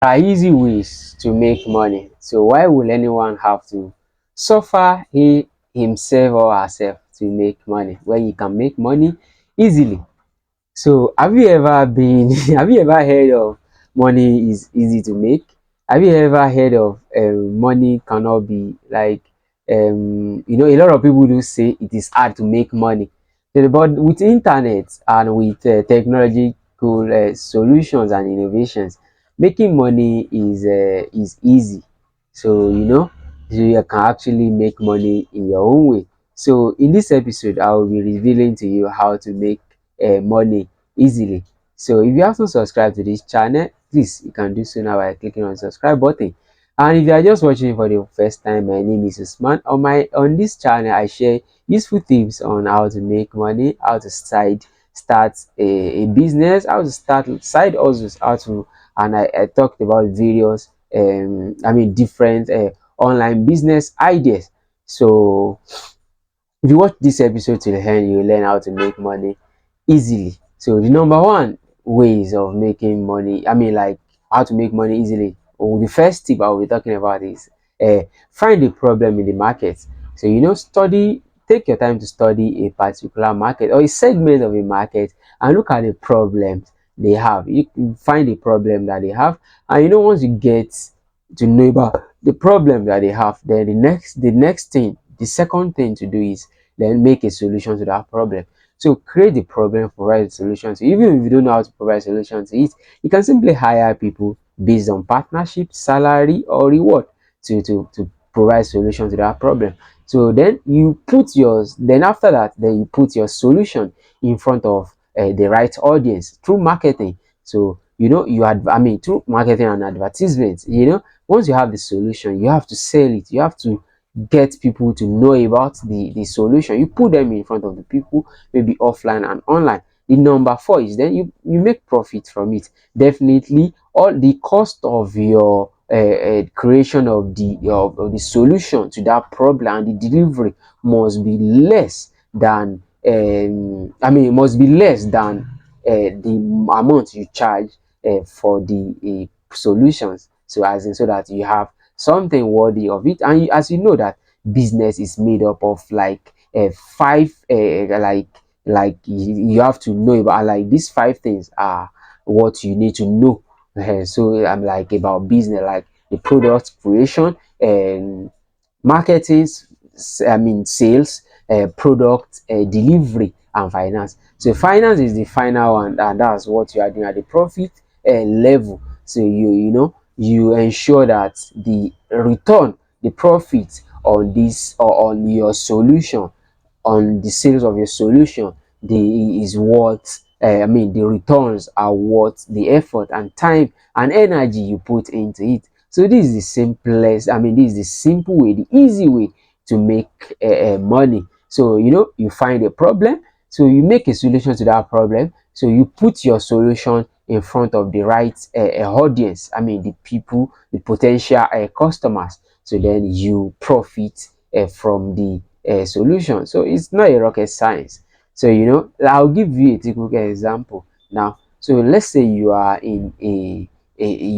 are easy ways to make money. So why will anyone have to suffer himself or herself to make money when you can make money easily? So have you ever been have you ever heard of money is easy to make? Have you ever heard of money cannot be like a lot of people do say it is hard to make money. But with internet and with technological solutions and innovations, making money is easy. So you can actually make money in your own way. So in this episode, I will be revealing to you how to make money easily. So if you haven't subscribed to this channel, please you can do so now by clicking on the subscribe button. And if you are just watching for the first time, my name is Usman. On this channel, I share useful tips on how to make money, how to start a business, how to start side hustles, how to and I talked about various different online business ideas. So if you watch this episode till the end, you learn how to make money easily. So the number one ways of making money, like how to make money easily. Or the first tip I will be talking about is find a problem in the market. So take your time to study a particular market or a segment of a market and look at the problems they have. You can find the problem that they have, and once you get to know about the problem that they have, then the second thing to do is then make a solution to that problem. So create the problem, provide solutions. Even if you don't know how to provide solutions to it, you can simply hire people based on partnership, salary, or reward to provide solutions to that problem. So then after that, then you put your solution in front of the right audience through marketing. So through marketing and advertisements. Once you have the solution, you have to sell it. You have to get people to know about the solution. You put them in front of the people, maybe offline and online. The number four is then you make profit from it. Definitely all the cost of your creation of the solution to that problem and the delivery must be less than it must be less than the amount you charge for the solutions. So as in so that you have something worthy of it. And as you know that business is made up of like five you have to know about, like these five things are what you need to know. So I'm like about business, like the product creation and marketing, sales, product delivery, and finance. So finance is the final one, and that's what you are doing at the profit level. So you ensure that the return, the profit on this or on your solution, on the sales of your solution, the returns are worth the effort and time and energy you put into it. So this is the simplest, this is the simple way, the easy way to make money. So you find a problem, so you make a solution to that problem, so you put your solution in front of the right audience, the people, the potential customers. So then you profit from the solution. So it's not a rocket science. So I'll give you a typical example now. So let's say you are you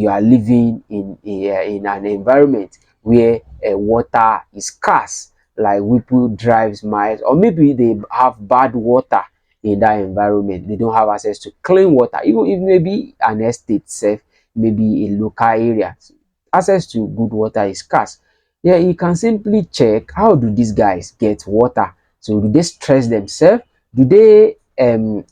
are living in an environment where water is scarce, like people drives miles, or maybe they have bad water in that environment. They don't have access to clean water, even if maybe an estate safe, maybe a local area. Access to good water is scarce. Yeah, you can simply check how do these guys get water. So do they stress themselves? Do they do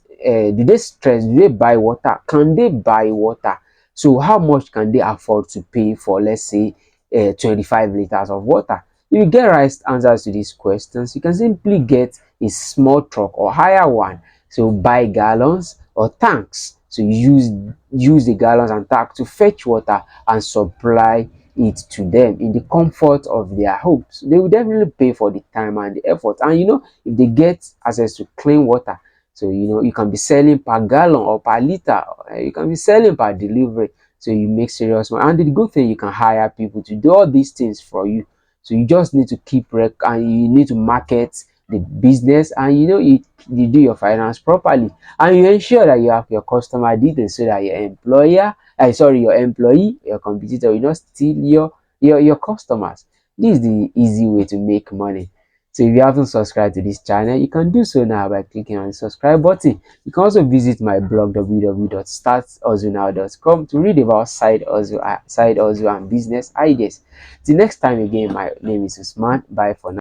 they buy water? Can they buy water? So how much can they afford to pay for, let's say 25 liters of water? If you get right answers to these questions, you can simply get a small truck or hire one. So buy gallons or tanks. So use the gallons and tank to fetch water and supply it to them in the comfort of their homes. They will definitely pay for the time and the effort. And if they get access to clean water, so you can be selling per gallon or per liter, you can be selling per delivery. So you make serious money. And the good thing, you can hire people to do all these things for you. So you just need to keep and you need to market the business, and you do your finance properly, and you ensure that you have your customer details so that your employer, sorry, your employee, your competitor will not steal your customers. This is the easy way to make money. So if you haven't subscribed to this channel, you can do so now by clicking on the subscribe button. You can also visit my blog www.starthustlenow.com to read about side hustle and business ideas. Till next time again, my name is Usman. Bye for now.